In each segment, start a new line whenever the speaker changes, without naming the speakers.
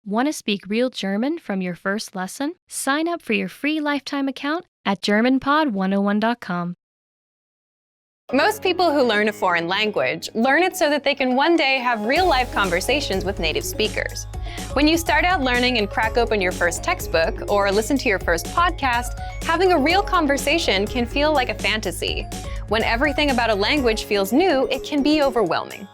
Want to speak real German from your first lesson? Sign up for your free lifetime account at GermanPod101.com.
Most people who learn a foreign language learn it so that they can one day have real-life conversations with native speakers. When you start out learning and crack open your first textbook or listen to your first podcast, having a real conversation can feel like a fantasy. When everything about a language feels new, it can be overwhelming.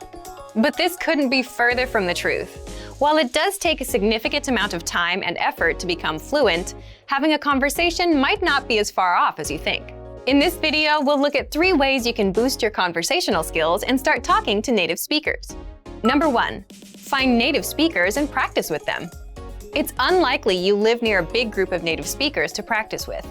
But this couldn't be further from the truth. While it does take a significant amount of time and effort to become fluent, having a conversation might not be as far off as you think. In this video, we'll look at 3 ways you can boost your conversational skills and start talking to native speakers. Number 1, find native speakers and practice with them. It's unlikely you live near a big group of native speakers to practice with.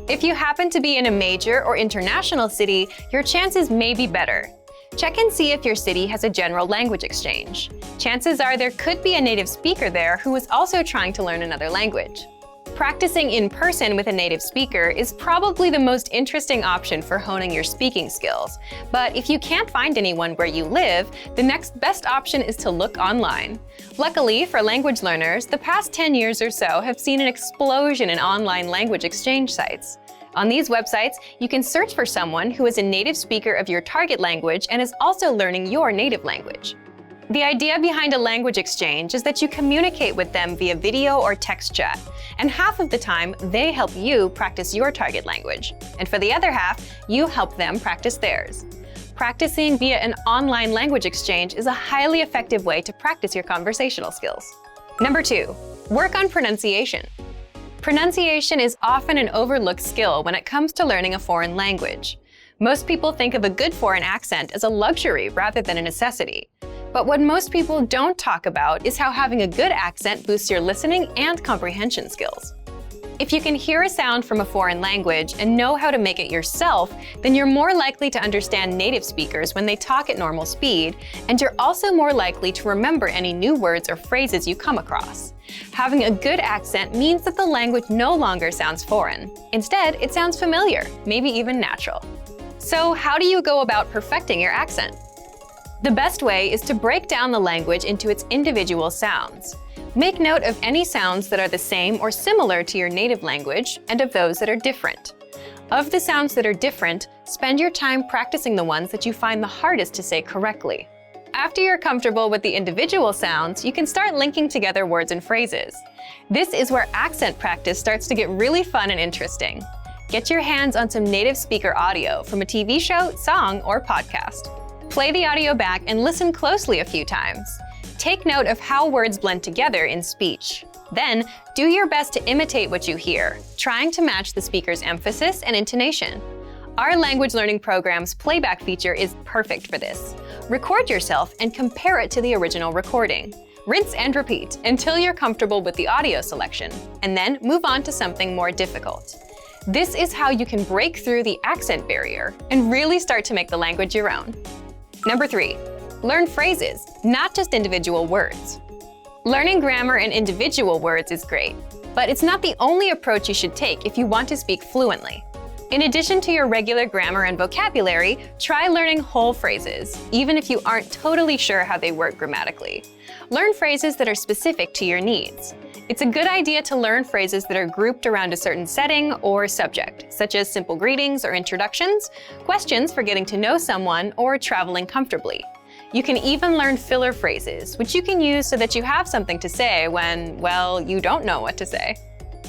If you happen to be in a major or international city, your chances may be better. Check and see if your city has a general language exchange. Chances are there could be a native speaker there who is also trying to learn another language. Practicing in person with a native speaker is probably the most interesting option for honing your speaking skills. But if you can't find anyone where you live, the next best option is to look online. Luckily for language learners, the past 10 years or so have seen an explosion in online language exchange sites. On these websites, you can search for someone who is a native speaker of your target language and is also learning your native language. The idea behind a language exchange is that you communicate with them via video or text chat, and half of the time, they help you practice your target language, and for the other half, you help them practice theirs. Practicing via an online language exchange is a highly effective way to practice your conversational skills. Number 2, work on pronunciation. Pronunciation is often an overlooked skill when it comes to learning a foreign language. Most people think of a good foreign accent as a luxury rather than a necessity. But what most people don't talk about is how having a good accent boosts your listening and comprehension skills. If you can hear a sound from a foreign language and know how to make it yourself, then you're more likely to understand native speakers when they talk at normal speed, and you're also more likely to remember any new words or phrases you come across. Having a good accent means that the language no longer sounds foreign. Instead, it sounds familiar, maybe even natural. So how do you go about perfecting your accent? The best way is to break down the language into its individual sounds. Make note of any sounds that are the same or similar to your native language and of those that are different. Of the sounds that are different, spend your time practicing the ones that you find the hardest to say correctly. After you're comfortable with the individual sounds, you can start linking together words and phrases. This is where accent practice starts to get really fun and interesting. Get your hands on some native speaker audio from a TV show, song, or podcast. Play the audio back and listen closely a few times. Take note of how words blend together in speech. Then, do your best to imitate what you hear, trying to match the speaker's emphasis and intonation. Our language learning program's playback feature is perfect for this. Record yourself and compare it to the original recording. Rinse and repeat until you're comfortable with the audio selection, and then move on to something more difficult. This is how you can break through the accent barrier and really start to make the language your own. Number 3, learn phrases, not just individual words. Learning grammar and individual words is great, but it's not the only approach you should take if you want to speak fluently. In addition to your regular grammar and vocabulary, try learning whole phrases, even if you aren't totally sure how they work grammatically. Learn phrases that are specific to your needs. It's a good idea to learn phrases that are grouped around a certain setting or subject, such as simple greetings or introductions, questions for getting to know someone, or traveling comfortably. You can even learn filler phrases, which you can use so that you have something to say when, well, you don't know what to say.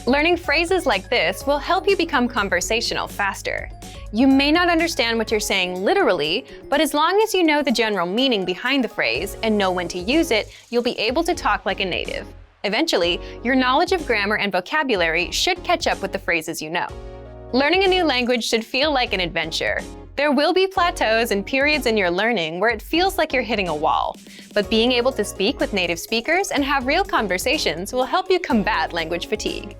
Learning phrases like this will help you become conversational faster. You may not understand what you're saying literally, but as long as you know the general meaning behind the phrase and know when to use it, you'll be able to talk like a native. Eventually, your knowledge of grammar and vocabulary should catch up with the phrases you know. Learning a new language should feel like an adventure. There will be plateaus and periods in your learning where it feels like you're hitting a wall, but being able to speak with native speakers and have real conversations will help you combat language fatigue.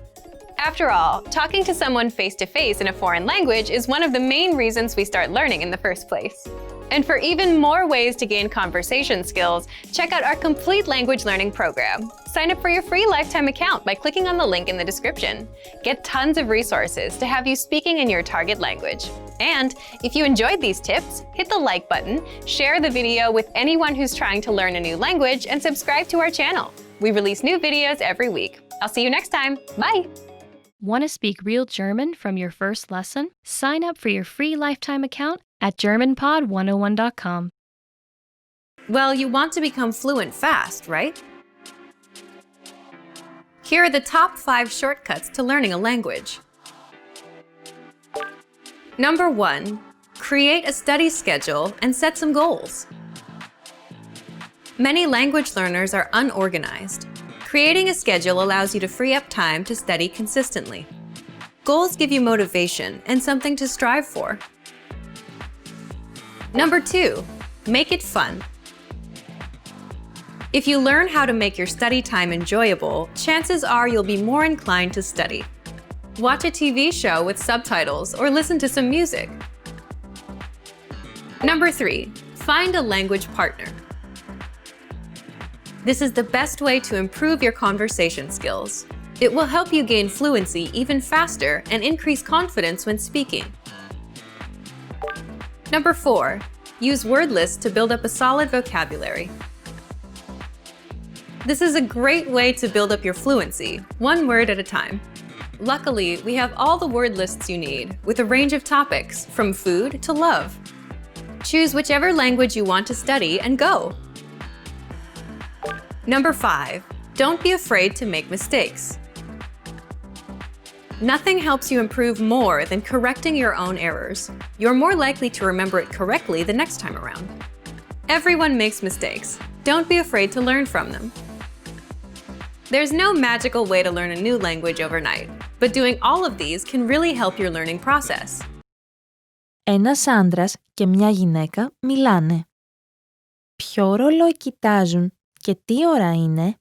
After all, talking to someone face-to-face in a foreign language is one of the main reasons we start learning in the first place. And for even more ways to gain conversation skills, check out our complete language learning program. Sign up for your free lifetime account by clicking on the link in the description. Get tons of resources to have you speaking in your target language. And if you enjoyed these tips, hit the like button, share the video with anyone who's trying to learn a new language, and subscribe to our channel. We release new videos every week. I'll see you next time. Bye!
Want to speak real German from your first lesson? Sign up for your free lifetime account at GermanPod101.com.
Well, you want to become fluent fast, right? Here are the top 5 shortcuts to learning a language. Number 1, create a study schedule and set some goals. Many language learners are unorganized. Creating a schedule allows you to free up time to study consistently. Goals give you motivation and something to strive for. Number 2, make it fun. If you learn how to make your study time enjoyable, chances are you'll be more inclined to study. Watch a TV show with subtitles or listen to some music. Number 3, find a language partner. This is the best way to improve your conversation skills. It will help you gain fluency even faster and increase confidence when speaking. Number 4, use word lists to build up a solid vocabulary. This is a great way to build up your fluency, one word at a time. Luckily, we have all the word lists you need, with a range of topics, from food to love. Choose whichever language you want to study and go! Number 5, don't be afraid to make mistakes. Nothing helps you improve more than correcting your own errors. You're more likely to remember it correctly the next time around. Everyone makes mistakes. Don't be afraid to learn from them. There's no magical way to learn a new language overnight, but doing all of these can really help your learning process.
Ένας άντρας και μια γυναίκα μιλάνε. Ποιο ρολόι κοιτάζουν και τι ώρα είναι?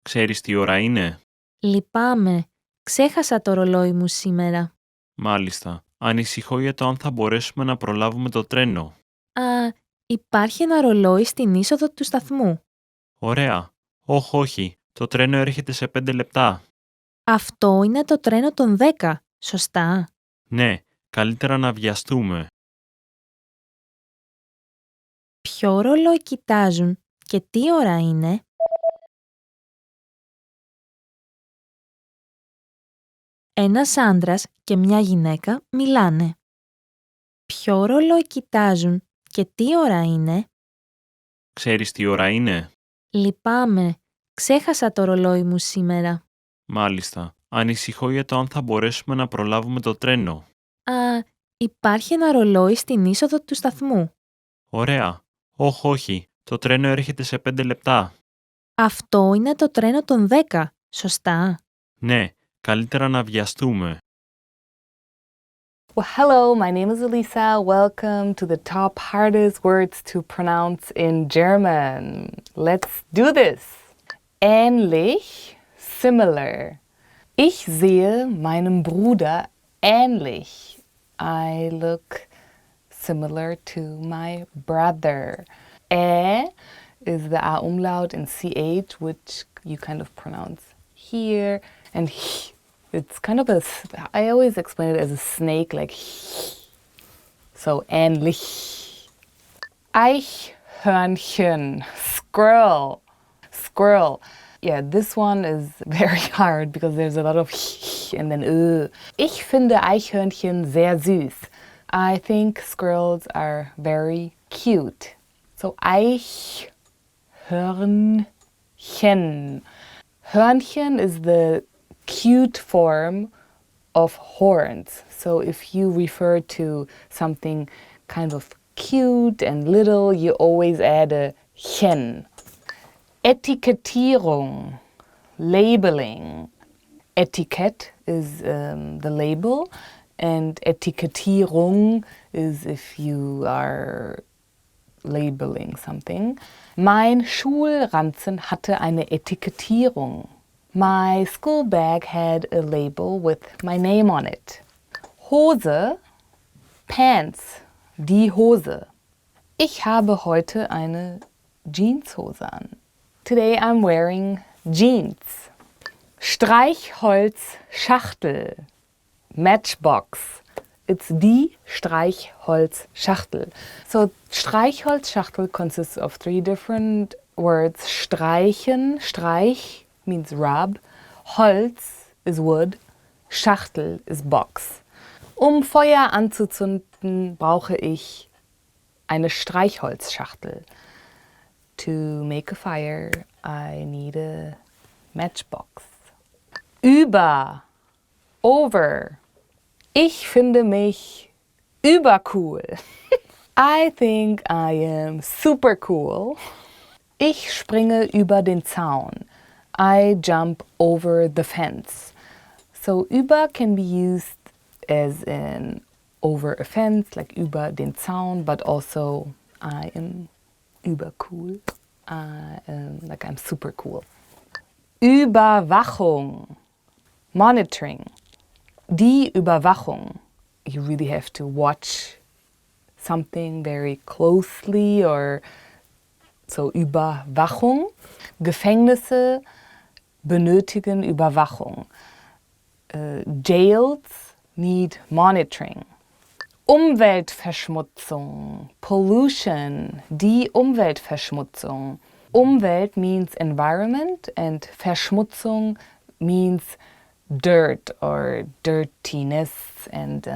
Ξέρεις τι ώρα είναι?
Λυπάμαι, ξέχασα το ρολόι μου σήμερα.
Μάλιστα. Ανησυχώ για το αν θα μπορέσουμε να προλάβουμε το τρένο.
Υπάρχει ένα ρολόι στην είσοδο του σταθμού.
Ωραία. Όχι. Το τρένο έρχεται σε 5 λεπτά.
Αυτό είναι το τρένο των 10, σωστά?
Ναι, καλύτερα να βιαστούμε.
Ποιο ρολόι κοιτάζουν και τι ώρα είναι? Ένας άντρας και μια γυναίκα μιλάνε. Ποιο ρολόι κοιτάζουν και τι ώρα είναι?
Ξέρεις τι ώρα είναι?
Λυπάμαι, ξέχασα το ρολόι μου σήμερα.
Μάλιστα. Ανησυχώ για το αν θα μπορέσουμε να προλάβουμε το τρένο.
Υπάρχει ένα ρολόι στην είσοδο του σταθμού.
Ωραία. Όχι. Το τρένο έρχεται σε 5 λεπτά.
Αυτό είναι το τρένο των 10, σωστά?
Ναι, καλύτερα να βιαστούμε.
Well, hello, my name is Elisa. Welcome to the top hardest words to pronounce in German. Let's do this. Ähnlich, similar. Ich sehe meinem Bruder ähnlich. I look similar to my brother. Is the A umlaut in CH, which you kind of pronounce here, and it's kind of I always explain it as a snake, like so ähnlich. Eichhörnchen, squirrel. Yeah, this one is very hard because there's a lot of and then Ich finde Eichhörnchen sehr süß. I think squirrels are very cute. So Eichhörnchen. Hörnchen is the cute form of horns. So if you refer to something kind of cute and little, you always add a chen. Etikettierung, labeling. Etikett is the label, and Etikettierung is if you are labeling something. Mein Schulranzen hatte eine Etikettierung. My school bag had a label with my name on it. Hose, pants, die Hose. Ich habe heute eine Jeanshose an. Today I'm wearing jeans. Streichholzschachtel, matchbox. It's die Streichholzschachtel. So Streichholzschachtel consists of 3 different words streichen, Streich means rub, Holz is wood, Schachtel is box. Feuer anzuzünden, brauche ich eine Streichholzschachtel. To make a fire, I need a matchbox. Über, over. Ich finde mich übercool. I think I am super cool. Ich springe über den Zaun. I jump over the fence. So über can be used as in over a fence, like über den Zaun, but also I am übercool. Like I'm super cool. Überwachung. Monitoring. Die Überwachung. You really have to watch something very closely, or so Überwachung. Gefängnisse benötigen Überwachung. Jails need monitoring. Umweltverschmutzung, pollution, die Umweltverschmutzung. Umwelt means environment and Verschmutzung means dirt or dirtiness. And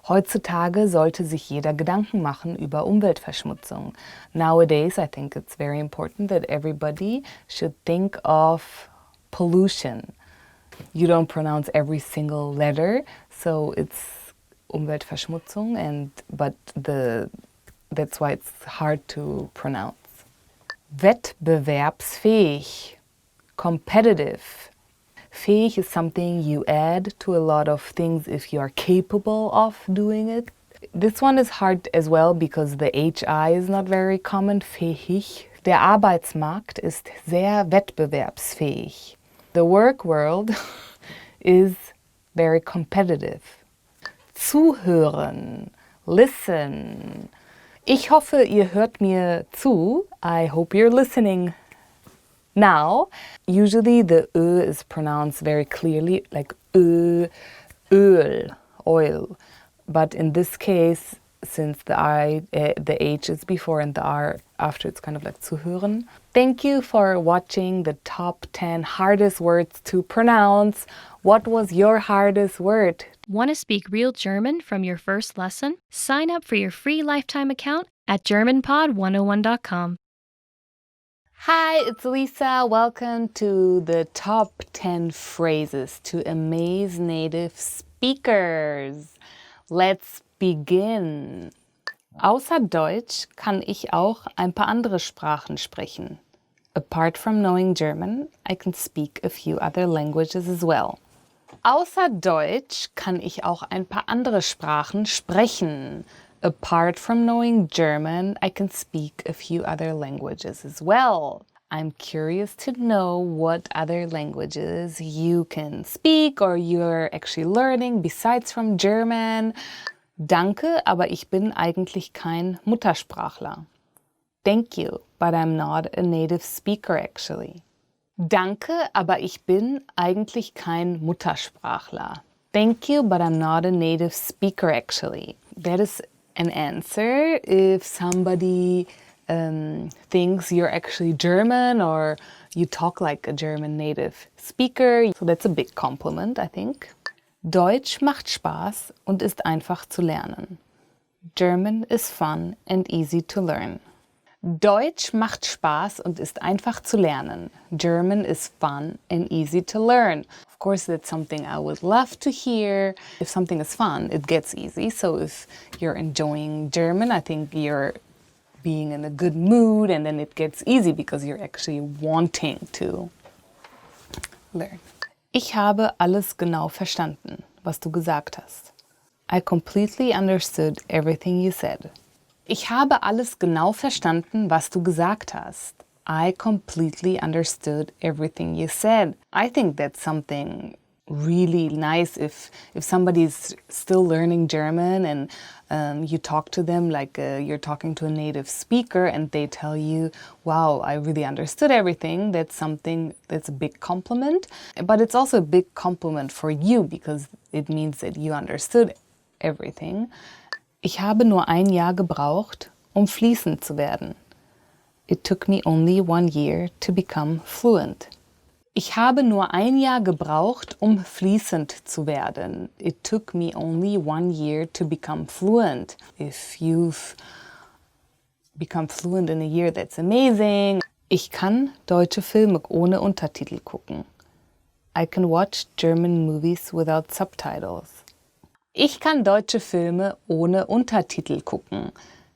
heutzutage sollte sich jeder Gedanken machen über Umweltverschmutzung. Nowadays, I think it's very important that everybody should think of pollution. You don't pronounce every single letter, so it's Umweltverschmutzung, but that's why it's hard to pronounce. Wettbewerbsfähig, competitive. Fähig is something you add to a lot of things if you are capable of doing it. This one is hard as well because the HI is not very common. Fähig. Der Arbeitsmarkt ist sehr wettbewerbsfähig. The work world is very competitive. Zuhören, listen. Ich hoffe, ihr hört mir zu. I hope you're listening now. Usually the Ö is pronounced very clearly, like Ö, Öl, oil. But in this case, since the H is before and the R after, it's kind of like zuhören. Thank you for watching the top 10 hardest words to pronounce. What was your hardest word?
Want to speak real German from your first lesson? Sign up for your free lifetime account at GermanPod101.com.
Hi, it's Lisa. Welcome to the top 10 phrases to amaze native speakers. Let's begin. Außer Deutsch kann ich auch ein paar andere Sprachen sprechen. Apart from knowing German, I can speak a few other languages as well. Außer Deutsch kann ich auch ein paar andere Sprachen sprechen. Apart from knowing German, I can speak a few other languages as well. I'm curious to know what other languages you can speak or you're actually learning besides from German. Danke, aber ich bin eigentlich kein Muttersprachler. Thank you, but I'm not a native speaker actually. Danke, aber ich bin eigentlich kein Muttersprachler. Thank you, but I'm not a native speaker actually. That is an answer if somebody thinks you're actually German or you talk like a German native speaker. So that's a big compliment, I think. Deutsch macht Spaß und ist einfach zu lernen. German is fun and easy to learn. Deutsch macht Spaß und ist einfach zu lernen. German is fun and easy to learn. Of course, that's something I would love to hear. If something is fun, it gets easy. So if you're enjoying German, I think you're being in a good mood and then it gets easy because you're actually wanting to learn. Ich habe alles genau verstanden, was du gesagt hast. I completely understood everything you said. Ich habe alles genau verstanden, was du gesagt hast. I completely understood everything you said. I think that's something really nice if somebody's still learning German and you talk to them like you're talking to a native speaker and they tell you, wow, I really understood everything. That's something that's a big compliment. But it's also a big compliment for you because it means that you understood everything. Ich habe nur ein Jahr gebraucht, fließend zu werden. It took me only 1 year to become fluent. Ich habe nur 1 Jahr gebraucht, um fließend zu werden. It took me only 1 year to become fluent. If you've become fluent in a year, that's amazing. Ich kann deutsche Filme ohne Untertitel gucken. I can watch German movies without subtitles. Ich kann deutsche Filme ohne Untertitel gucken.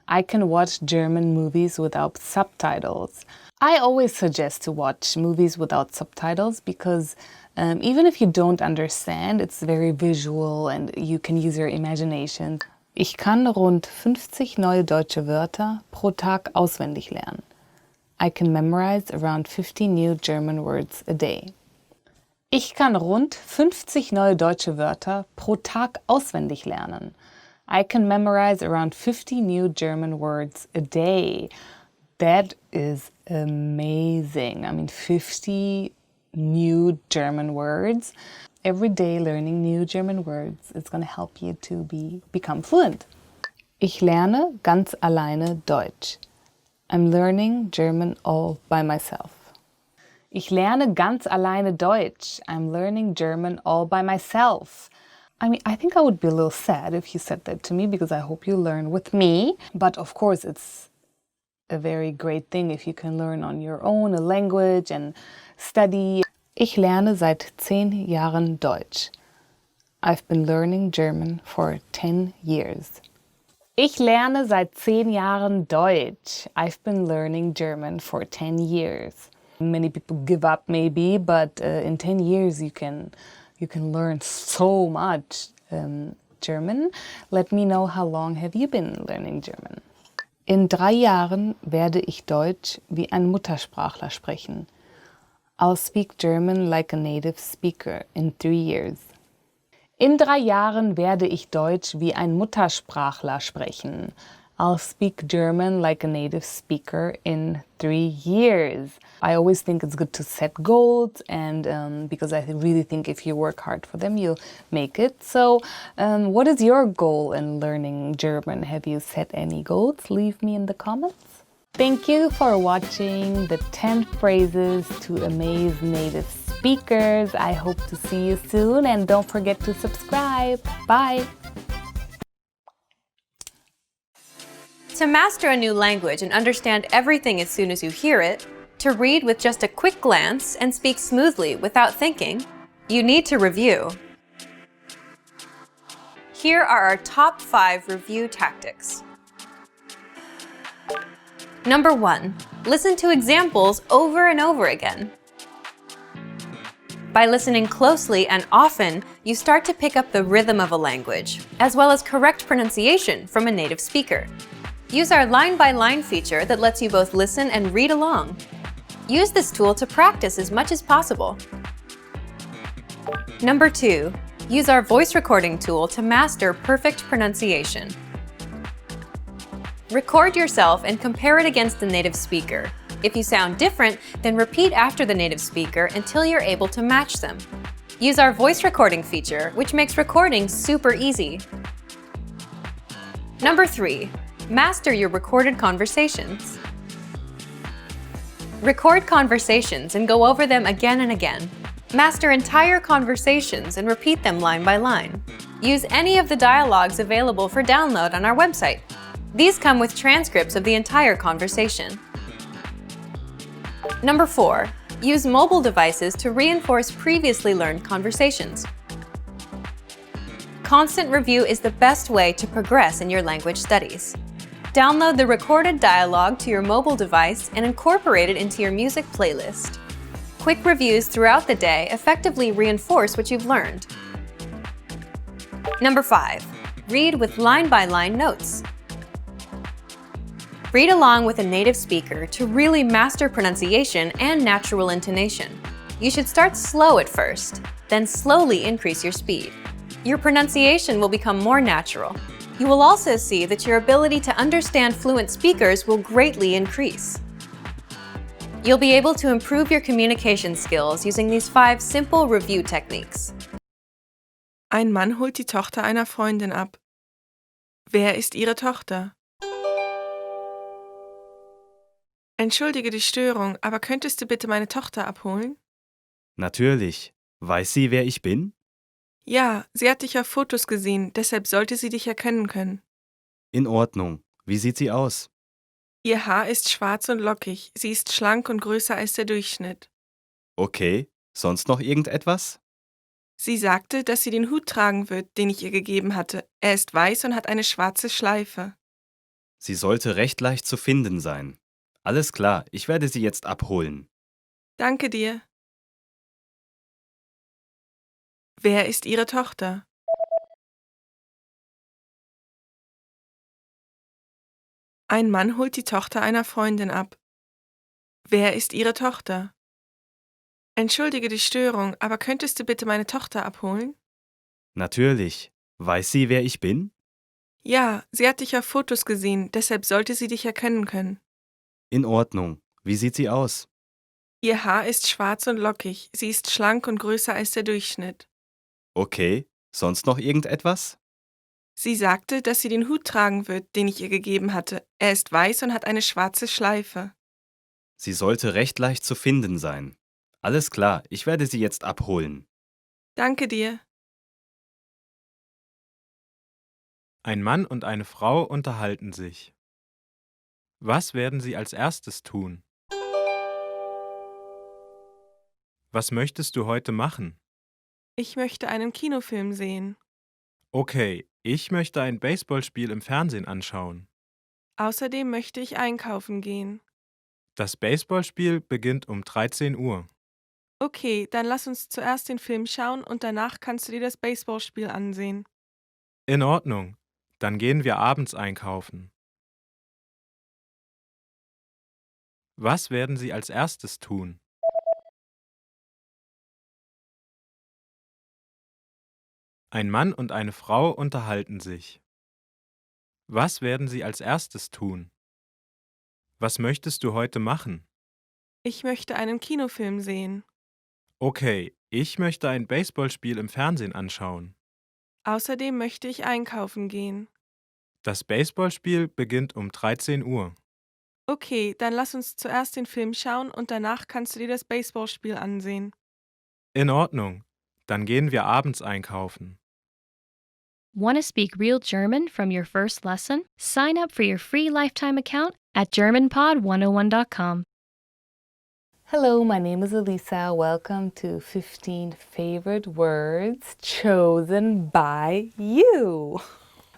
I can watch German movies without subtitles. I always suggest to watch movies without subtitles because even if you don't understand, it's very visual and you can use your imagination. Ich kann rund 50 neue deutsche Wörter pro Tag auswendig lernen. I can memorize around 50 new German words a day. Ich kann rund 50 neue deutsche Wörter pro Tag auswendig lernen. I can memorize around 50 new German words a day. That is amazing. I mean, 50 new German words. Every day learning new German words is going to help you to become fluent. Ich lerne ganz alleine Deutsch. I'm learning German all by myself. Ich lerne ganz alleine Deutsch. I'm learning German all by myself. I mean, I think I would be a little sad if you said that to me because I hope you learn with me. But of course, it's a very great thing if you can learn on your own a language and study. Ich lerne seit 10 Jahren Deutsch. I've been learning German for 10 years. Ich lerne seit 10 Jahren Deutsch. I've been learning German for 10 years. Many people give up maybe, but in 10 years you can learn so much German. Let me know how long have you been learning German. In 3 Jahren werde ich Deutsch wie ein Muttersprachler sprechen. I'll speak German like a native speaker in 3 years. In 3 Jahren werde ich Deutsch wie ein Muttersprachler sprechen. I'll speak German like a native speaker in 3 years. I always think it's good to set goals and because I really think if you work hard for them, you'll make it. So what is your goal in learning German? Have you set any goals? Leave me in the comments. Thank you for watching the 10 phrases to amaze native speakers. I hope to see you soon and don't forget to subscribe. Bye!
To master a new language and understand everything as soon as you hear it, to read with just a quick glance and speak smoothly without thinking, you need to review. Here are our top 5 review tactics. Number 1. Listen to examples over and over again. By listening closely and often, you start to pick up the rhythm of a language, as well as correct pronunciation from a native speaker. Use our line-by-line feature that lets you both listen and read along. Use this tool to practice as much as possible. Number 2. Use our voice recording tool to master perfect pronunciation. Record yourself and compare it against the native speaker. If you sound different, then repeat after the native speaker until you're able to match them. Use our voice recording feature, which makes recording super easy. Number 3. Master your recorded conversations. Record conversations and go over them again and again. Master entire conversations and repeat them line by line. Use any of the dialogues available for download on our website. These come with transcripts of the entire conversation. Number 4. Use mobile devices to reinforce previously learned conversations. Constant review is the best way to progress in your language studies. Download the recorded dialogue to your mobile device and incorporate it into your music playlist. Quick reviews throughout the day effectively reinforce what you've learned. Number 5. Read with line-by-line notes. Read along with a native speaker to really master pronunciation and natural intonation. You should start slow at first, then slowly increase your speed. Your pronunciation will become more natural. You will also see that your ability to understand fluent speakers will greatly increase. You'll be able to improve your communication skills using these 5 simple review techniques.
Ein Mann holt die Tochter einer Freundin ab. Wer ist ihre Tochter? Entschuldige die Störung, aber könntest du bitte meine Tochter abholen?
Natürlich. Weiß sie, wer ich bin?
Ja, sie hat dich auf Fotos gesehen, deshalb sollte sie dich erkennen können.
In Ordnung. Wie sieht sie aus?
Ihr Haar ist schwarz und lockig, sie ist schlank und größer als der Durchschnitt.
Okay. Sonst noch irgendetwas?
Sie sagte, dass sie den Hut tragen wird, den ich ihr gegeben hatte. Er ist weiß und hat eine schwarze Schleife.
Sie sollte recht leicht zu finden sein. Alles klar, ich werde sie jetzt abholen.
Danke dir. Wer ist Ihre Tochter? Ein Mann holt die Tochter einer Freundin ab. Wer ist Ihre Tochter? Entschuldige die Störung, aber könntest du bitte meine Tochter abholen?
Natürlich. Weiß sie, wer ich bin?
Ja, sie hat dich auf Fotos gesehen, deshalb sollte sie dich erkennen können.
In Ordnung. Wie sieht sie aus?
Ihr Haar ist schwarz und lockig, sie ist schlank und größer als der Durchschnitt.
Okay. Sonst noch irgendetwas?
Sie sagte, dass sie den Hut tragen wird, den ich ihr gegeben hatte. Er ist weiß und hat eine schwarze Schleife.
Sie sollte recht leicht zu finden sein. Alles klar, ich werde sie jetzt abholen.
Danke dir.
Ein Mann und eine Frau unterhalten sich. Was werden sie als erstes tun? Was möchtest du heute machen?
Ich möchte einen Kinofilm sehen.
Okay, ich möchte ein Baseballspiel im Fernsehen anschauen.
Außerdem möchte ich einkaufen gehen.
Das Baseballspiel beginnt um 13 Uhr.
Okay, dann lass uns zuerst den Film schauen und danach kannst du dir das Baseballspiel ansehen.
In Ordnung, dann gehen wir abends einkaufen. Was werden sie als erstes tun? Ein Mann und eine Frau unterhalten sich. Was werden sie als erstes tun? Was möchtest du heute machen?
Ich möchte einen Kinofilm sehen.
Okay, ich möchte ein Baseballspiel im Fernsehen anschauen.
Außerdem möchte ich einkaufen gehen.
Das Baseballspiel beginnt um 13 Uhr.
Okay, dann lass uns zuerst den Film schauen und danach kannst du dir das Baseballspiel ansehen.
In Ordnung, dann gehen wir abends einkaufen.
Want to speak real German from your first lesson? Sign up for your free lifetime account at GermanPod101.com.
Hello, my name is Elisa. Welcome to 15 favorite words chosen by you.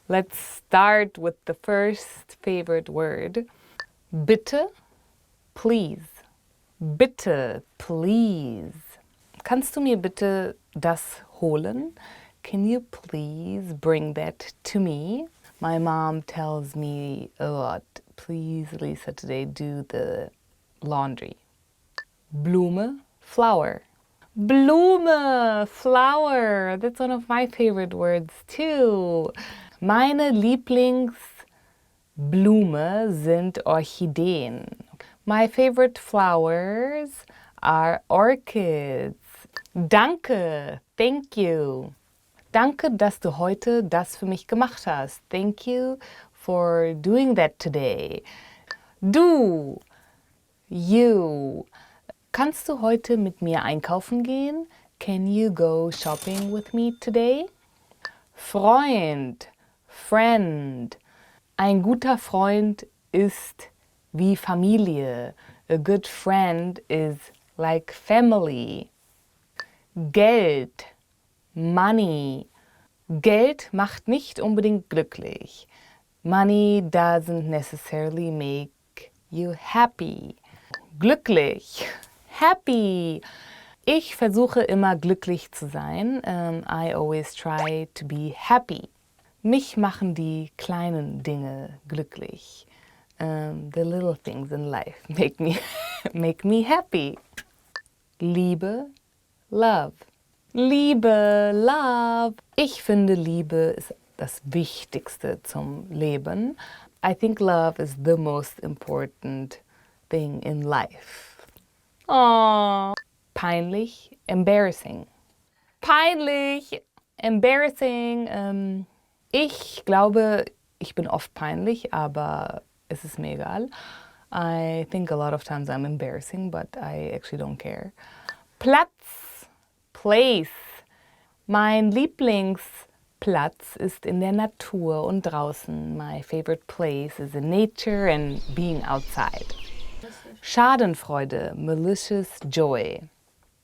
Let's start with the first favorite word. Bitte, please. Bitte, please. Kannst du mir bitte das holen? Can you please bring that to me? My mom tells me a lot. Please, Lisa, today do the laundry. Blume, flower. Blume, flower. That's one of my favorite words too. Meine Lieblingsblume sind Orchideen. My favorite flowers are orchids. Danke, thank you. Danke, dass du heute das für mich gemacht hast. Thank you for doing that today. Du, you. Kannst du heute mit mir einkaufen gehen? Can you go shopping with me today? Freund, friend. Ein guter Freund ist wie Familie. A good friend is like family. Geld, money. Geld macht nicht unbedingt glücklich. Money doesn't necessarily make you happy. Glücklich, happy. Ich versuche immer glücklich zu sein. I always try to be happy. Mich machen die kleinen Dinge glücklich. The little things in life make me happy. Liebe, love. Liebe, love. Ich finde, Liebe ist das Wichtigste zum Leben. I think love is the most important thing in life. Aww. Peinlich, embarrassing. Peinlich, embarrassing. Ich glaube, ich bin oft peinlich, aber es ist mir egal. I think a lot of times I'm embarrassing, but I actually don't care. Platz, place. Mein Lieblingsplatz ist in der Natur und draußen. My favorite place is in nature and being outside. Schadenfreude, malicious joy.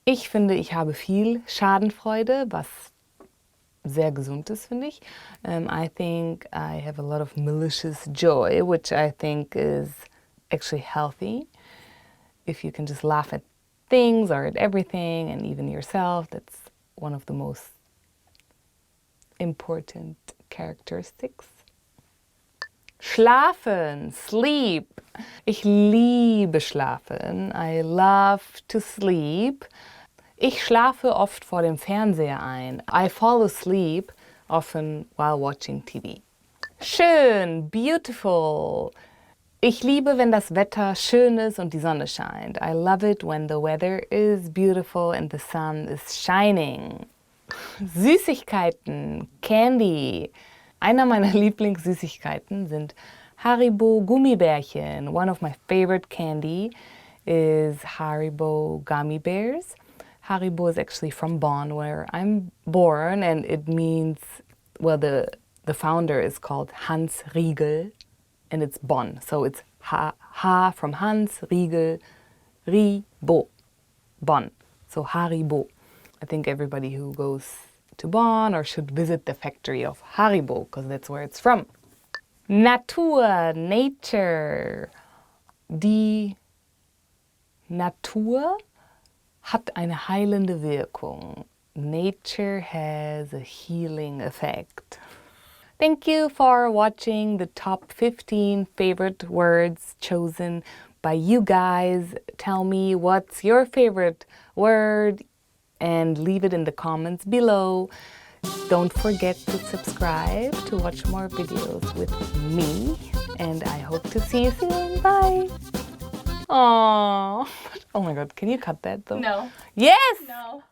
Ich finde, ich habe viel Schadenfreude, was sehr gesund ist, finde ich. I think I have a lot of malicious joy, which I think is actually healthy. If you can just laugh at things or at everything and even yourself, that's one of the most important characteristics. Schlafen, sleep. Ich liebe schlafen. I love to sleep. Ich schlafe oft vor dem Fernseher ein. I fall asleep often while watching TV. Schön, beautiful. Ich liebe, wenn das Wetter schön ist und die Sonne scheint. I love it when the weather is beautiful and the sun is shining. Süßigkeiten, Candy. Einer meiner Lieblingssüßigkeiten sind Haribo Gummibärchen. One of my favorite candy is Haribo gummy bears. Haribo is actually from Bonn, where I'm born, and it means, well, the founder is called Hans Riegel, and it's Bonn. So it's Ha from Hans, Riegel, Ribo, Bonn. So Haribo. I think everybody who goes to Bonn or should visit the factory of Haribo, because that's where it's from. Natur, nature. Die Natur hat eine heilende Wirkung. Nature has a healing effect. Thank you for watching the top 15 favorite words chosen by you guys. Tell me what's your favorite word and leave it in the comments below. Don't forget to subscribe to watch more videos with me, and I hope to see you soon. Bye! Aww. Oh my god, can you cut that though?
No.
Yes!
No.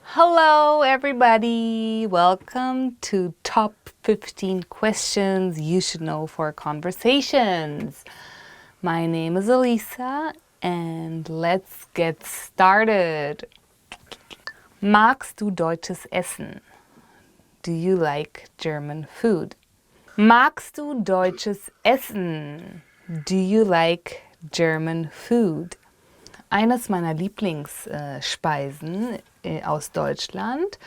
Hello everybody! Welcome to Top 15 Questions You Should Know for Conversations. My name is Elisa and let's get started. Magst du deutsches Essen? Do you like German food? Magst du deutsches Essen? Do you like German food? Eines meiner Lieblingsspeisen aus Deutschland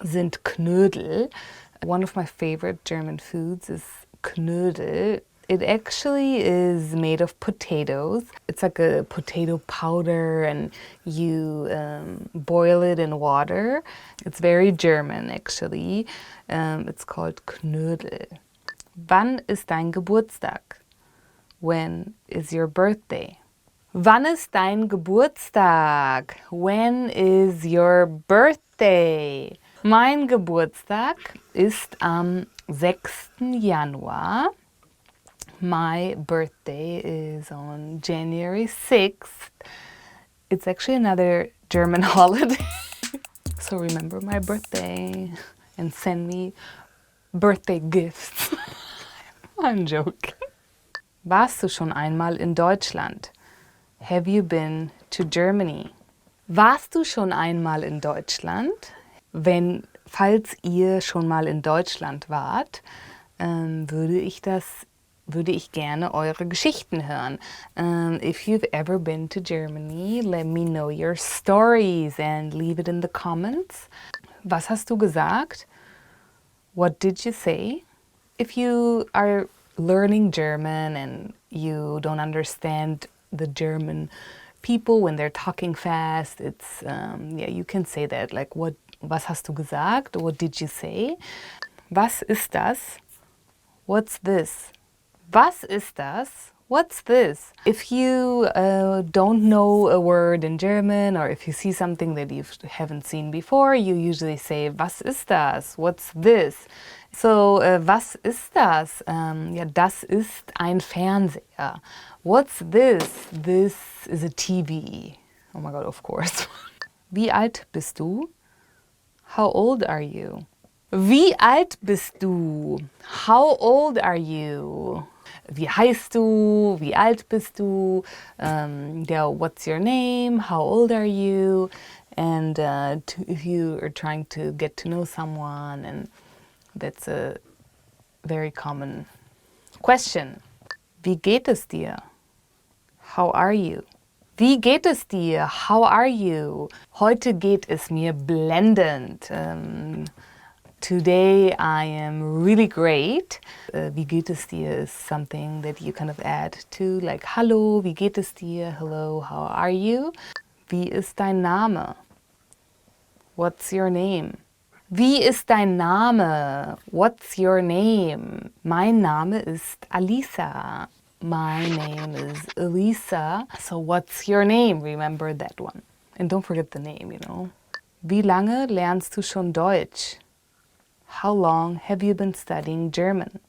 sind Knödel. One of my favorite German foods is Knödel. It actually is made of potatoes. It's like a potato powder and you boil it in water. It's very German actually. It's called Knödel. Wann ist dein Geburtstag? When is your birthday? Wann ist dein Geburtstag? When is your birthday? Mein Geburtstag ist am 6. Januar. My birthday is on January 6th. It's actually another German holiday. So remember my birthday and send me birthday gifts. I'm joking. Warst du schon einmal in Deutschland? Have you been to Germany? Warst du schon einmal in Deutschland? Falls ihr schon mal in Deutschland wart, würde ich gerne eure Geschichten hören. If you've ever been to Germany, let me know your stories and leave it in the comments. Was hast du gesagt? What did you say? If you are learning German and you don't understand the German people when they're talking fast, it's you can say that, like was hast du gesagt? What did you say? Was ist das? What's this? Was ist das? What's this? If you don't know a word in German, or if you see something that you haven't seen before, you usually say, was ist das? What's this? So, was ist das? Das ist ein Fernseher. What's this? This is a TV. Oh my god, of course. Wie alt bist du? How old are you? Wie alt bist du? How old are you? Wie heißt du? Wie alt bist du? What's your name? How old are you? And if you are trying to get to know someone, and that's a very common question. Wie geht es dir? How are you? Wie geht es dir? How are you? Heute geht es mir blendend. Today I am really great. Wie geht es dir is something that you kind of add to, like Hallo, wie geht es dir? Hello, how are you? Wie ist dein Name? What's your name? Wie ist dein Name? What's your name? Mein Name ist Alisa. My name is Elisa. So what's your name? Remember that one. And don't forget the name, you know. Wie lange lernst du schon Deutsch? How long have you been studying German?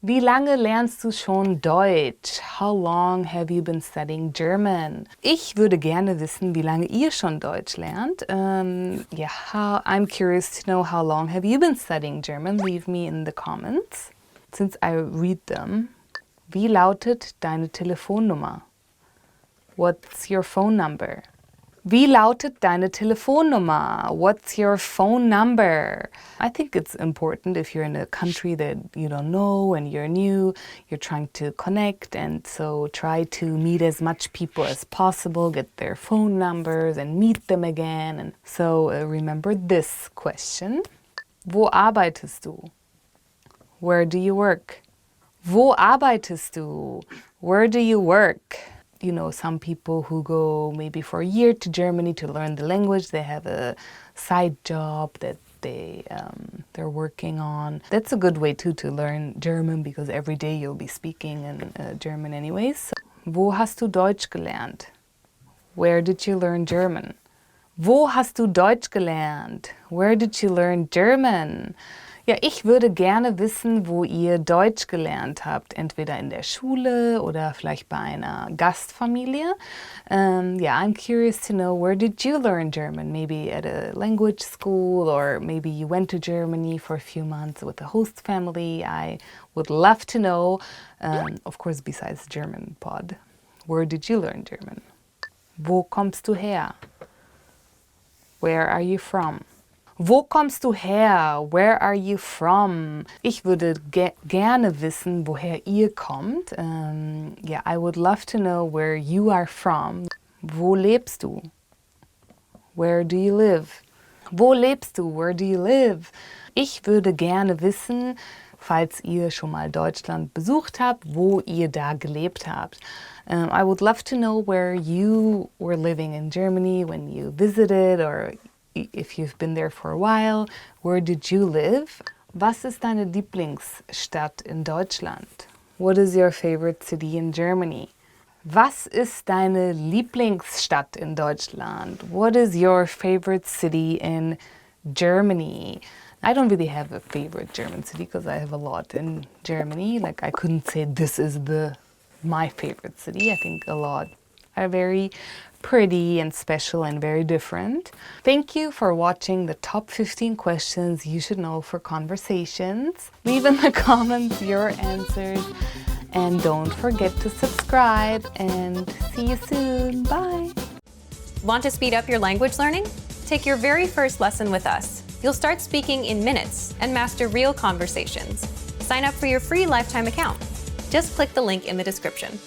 Wie lange lernst du schon Deutsch? How long have you been studying German? Ich würde gerne wissen, wie lange ihr schon Deutsch lernt. I'm curious to know how long have you been studying German? Leave me in the comments. Since I read them. Wie lautet deine Telefonnummer? What's your phone number? Wie lautet deine Telefonnummer? What's your phone number? I think it's important if you're in a country that you don't know and you're new, you're trying to connect, and so try to meet as much people as possible, get their phone numbers and meet them again. And so remember this question. Wo arbeitest du? Where do you work? Wo arbeitest du? Where do you work? You know, some people who go maybe for a year to Germany to learn the language, they have a side job that they're working on. That's a good way too to learn German, because every day you'll be speaking in German anyways. So, wo hast du Deutsch gelernt? Where did you learn German? Wo hast du Deutsch gelernt? Where did you learn German? Ja, ich würde gerne wissen, wo ihr Deutsch gelernt habt. Entweder in der Schule oder vielleicht bei einer Gastfamilie. I'm curious to know, where did you learn German? Maybe at a language school, or maybe you went to Germany for a few months with a host family. I would love to know, of course, besides German pod. Where did you learn German? Wo kommst du her? Where are you from? Wo kommst du her? Where are you from? Ich würde gerne wissen, woher ihr kommt. I would love to know where you are from. Wo lebst du? Where do you live? Wo lebst du? Where do you live? Ich würde gerne wissen, falls ihr schon mal Deutschland besucht habt, wo ihr da gelebt habt. I would love to know where you were living in Germany when you visited, or if you've been there for a while. Where did you live? Was ist deine Lieblingsstadt in Deutschland? What is your favorite city in Germany? Was ist deine Lieblingsstadt in Deutschland? What is your favorite city in Germany? I don't really have a favorite German city because I have a lot in Germany. Like, I couldn't say this is my favorite city. I think a lot are very pretty and special and very different. Thank you for watching the top 15 questions you should know for conversations. Leave in the comments your answers, and don't forget to subscribe, and see you soon. Bye.
Want to speed up your language learning? Take your very first lesson with us. You'll start speaking in minutes and master real conversations. Sign up for your free lifetime account. Just click the link in the description.